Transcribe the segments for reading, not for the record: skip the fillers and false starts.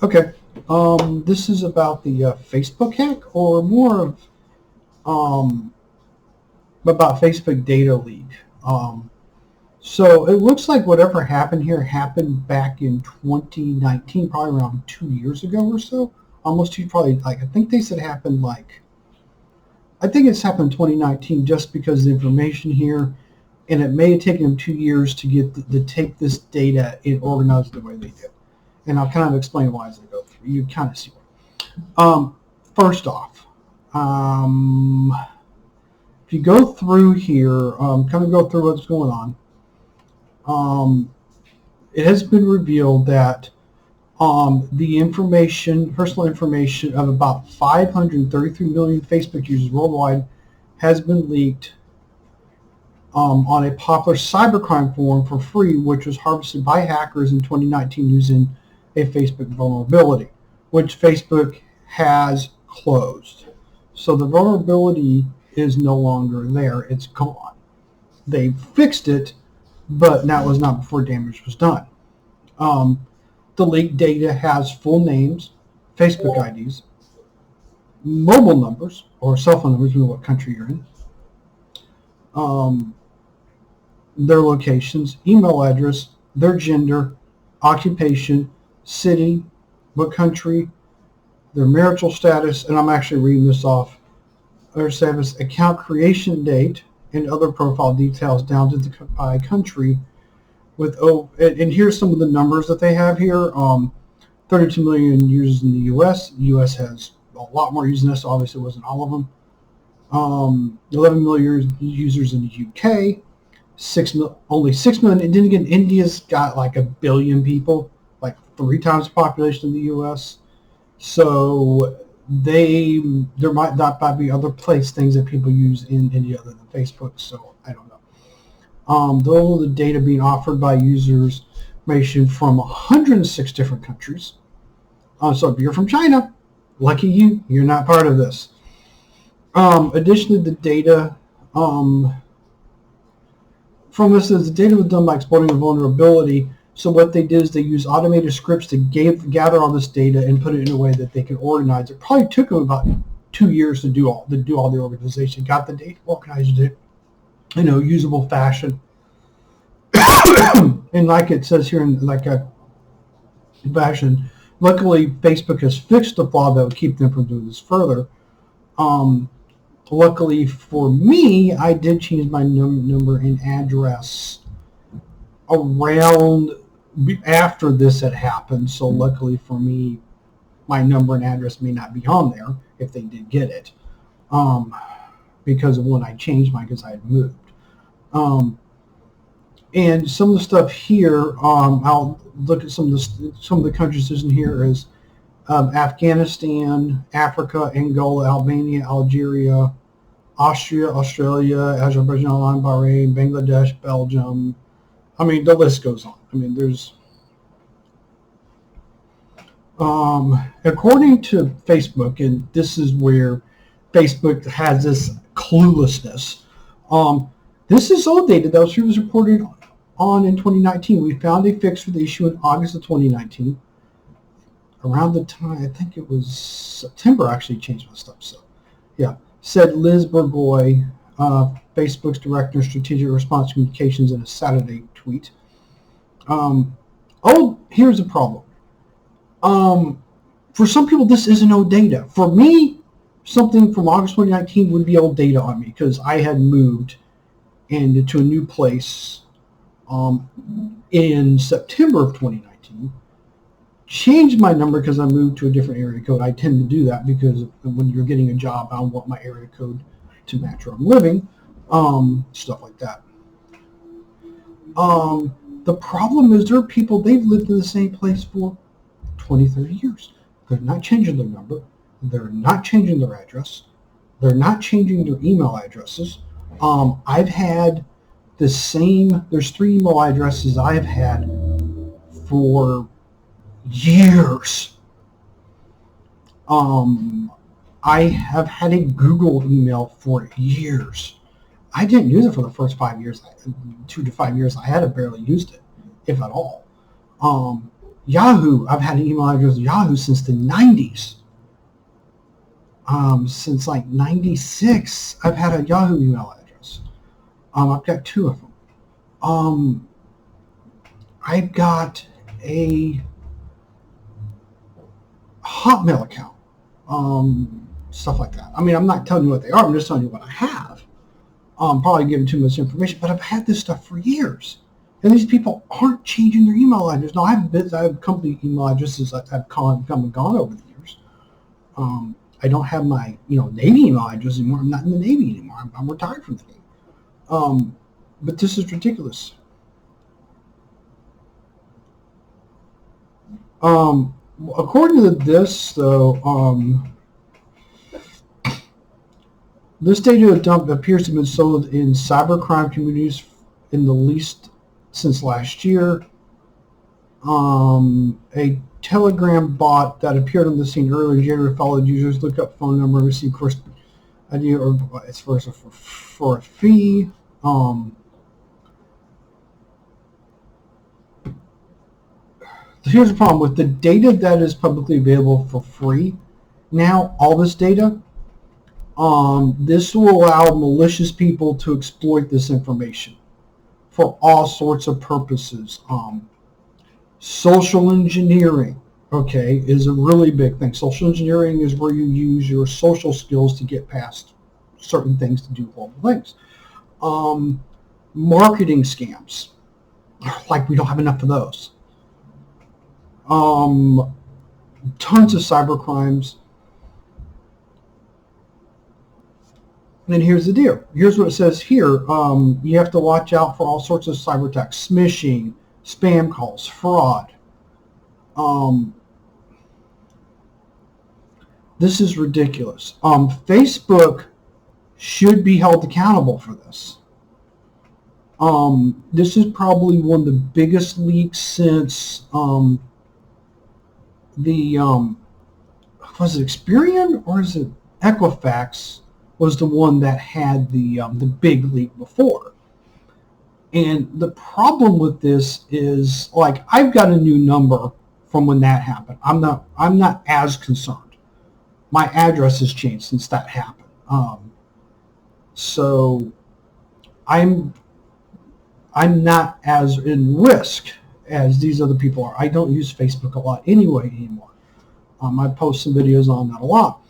Okay. This is about the Facebook hack, or more of um, about Facebook data leak. Um, so it looks like whatever happened here happened back in 2019, probably around 2 years ago or so. Almost two, probably like I think they said it happened like I think it's happened in 2019 just because the information here, and it may have taken them 2 years to get to take this data and organize it the way they did. And I'll kind of explain why as I go through. You kind of see why. First off, um, if you go through here, kind of go through what's going on. Um, it has been revealed that the information, personal information of about 533 million Facebook users worldwide has been leaked on a popular cybercrime forum for free, which was harvested by hackers in 2019 using a Facebook vulnerability, which Facebook has closed. So the vulnerability is no longer there. It's gone. They fixed it, but that was not before damage was done. Um, the leaked data has full names, Facebook IDs, mobile numbers or cell phone numbers, depending on what country you're in, um, their locations, email address, their gender, occupation, city, what country, their marital status, and I'm actually reading this off, their status, account creation date, and other profile details down to the by country. And here's some of the numbers that they have here. 32 million users in the U.S. The U.S. has a lot more users than this, so obviously it wasn't all of them. 11 million users in the UK. Only 6 million. And then again, India's got like 1 billion people, like 3 times the population of the U.S. So there might not be other things that people use in India other than Facebook. So I don't know. Those are the data being offered by users information from 106 different countries. So if you're from China, lucky you, you're not part of this. Additionally, the data from this is the data was done by exploiting a vulnerability. So what they did is they used automated scripts to gather all this data and put it in a way that they could organize it. Probably took them about 2 years to do all the organization. Got the data, organized it in a usable fashion. And like it says here in like a fashion, luckily Facebook has fixed the flaw that would keep them from doing this further. Luckily for me, I did change my number and address around after this had happened. So luckily for me, my number and address may not be on there if they did get it, because of when I changed mine because I had moved. And some of the stuff here, I'll look at some of the countries in here is Afghanistan, Africa, Angola, Albania, Algeria, Austria, Australia, Azerbaijan, Bahrain, Bangladesh, Belgium. I mean, the list goes on. I mean, there's according to Facebook, and this is where Facebook has this cluelessness. This is old data that was reported on in 2019. We found a fix for the issue in August of 2019. Around the time, I think it was September, I actually changed my stuff. So, yeah, said Liz Burgoy, Facebook's Director of Strategic Response Communications, in a Saturday tweet. Here's the problem. For some people, this isn't old data. For me, something from August 2019 would be old data on me because I had moved to a new place in September of 2019. Changed my number because I moved to a different area code. I tend to do that because when you're getting a job, I want my area code to match where I'm living, stuff like that. The problem is there are people, they've lived in the same place for 20, 30 years. They're not changing their number. They're not changing their address. They're not changing their email addresses. I've had there's 3 email addresses I've had for years. I have had a Google email for years. I didn't use it for the first 5 years, 2 to 5 years I had it, barely used it, if at all. Yahoo, I've had an email address with Yahoo since the 90s. Since like 96, I've had a Yahoo email address. I've got 2 of them. I've got a Hotmail account. Stuff like that. I mean, I'm not telling you what they are. I'm just telling you what I have. Probably giving too much information, but I've had this stuff for years. And these people aren't changing their email address. Now, I have company email addresses that have come and gone over the years. I don't have my Navy email address anymore. I'm not in the Navy anymore. I'm retired from the Navy. But this is ridiculous. According to this, though, this data dump appears to have been sold in cybercrime communities in the least since last year. A Telegram bot that appeared on the scene earlier in January followed users, look up phone number, receive course idea, or as far as for a fee. Here's the problem with the data that is publicly available for free. Now, all this data, this will allow malicious people to exploit this information for all sorts of purposes. Social engineering, okay, is a really big thing. Social engineering is where you use your social skills to get past certain things to do horrible things. Marketing scams, like we don't have enough of those. Tons of cyber crimes. And then here's the deal. Here's what it says here. You have to watch out for all sorts of cyber attacks, smishing, spam calls, fraud. This is ridiculous. Facebook should be held accountable for this. This is probably one of the biggest leaks since was it Experian or is it Equifax was the one that had the big leak before. And the problem with this is, like, I've got a new number from when that happened. I'm not as concerned. My address has changed since that happened. So I'm not as in risk as these other people are. I don't use Facebook a lot anymore. I post some videos on that a lot.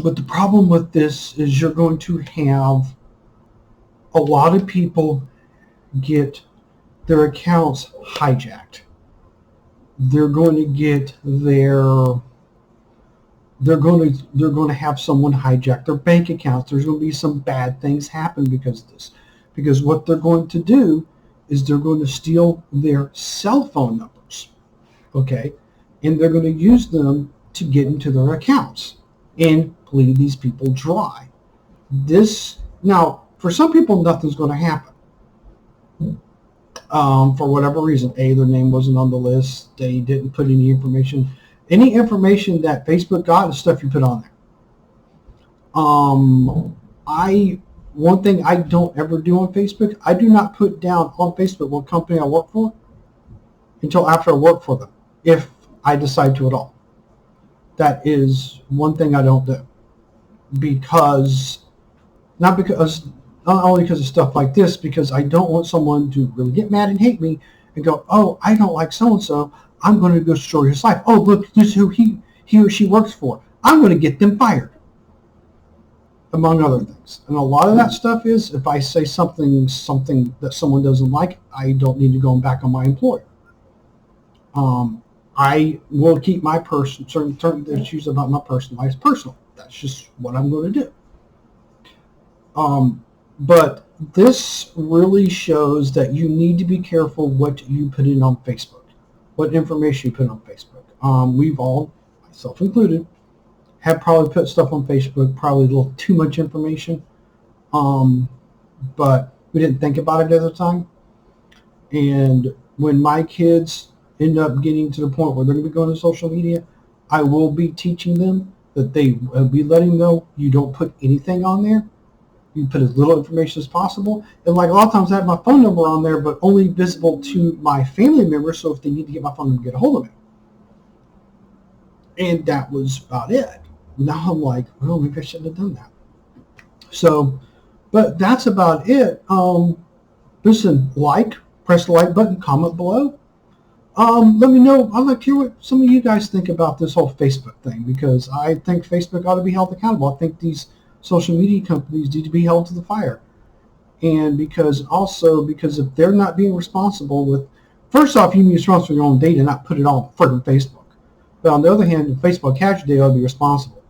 But the problem with this is you're going to have a lot of people get their accounts hijacked. They're going to get they're going to have someone hijack their bank accounts. There's going to be some bad things happen because of this. Because what they're going to do is they're going to steal their cell phone numbers, okay? And they're going to use them to get into their accounts and bleed these people dry. Now, for some people, nothing's going to happen. For whatever reason, their name wasn't on the list. They didn't put any information. Any information that Facebook got is stuff you put on there. One thing I don't ever do on Facebook, I do not put down on Facebook what company I work for until after I work for them, if I decide to at all. That is one thing I don't do. Not only because of stuff like this, because I don't want someone to really get mad and hate me and go, oh, I don't like so-and-so, I'm going to go destroy his life. Oh, look, this is who he or she works for. I'm going to get them fired. Among other things. And a lot of that stuff is, if I say something that someone doesn't like, I don't need to go back on my employer. I will keep my certain issues about my personal life personal. That's just what I'm going to do. But this really shows that you need to be careful what you put in on Facebook, what information you put on Facebook. We've all, myself included, have probably put stuff on Facebook, probably a little too much information, but we didn't think about it at the time. And when my kids end up getting to the point where they're going to be going to social media, I will be teaching them that they will be letting them know you don't put anything on there You put as little information as possible. And like a lot of times I have my phone number on there, but only visible to my family members, so if they need to get my phone number, get a hold of me. And that was about it. Now I'm like, well, maybe I shouldn't have done that. So, but that's about it. Listen, press the like button, comment below. Let me know. I'd like to hear what some of you guys think about this whole Facebook thing, because I think Facebook ought to be held accountable. I think these social media companies need to be held to the fire. And because if they're not being responsible with, first off, you can be responsible for your own data, not put it all on Facebook. But on the other hand, if Facebook has your data, ought to be responsible.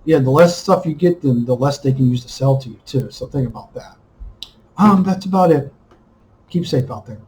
Yeah, the less stuff you get, then the less they can use to sell to you too. So think about that. That's about it. Keep safe out there.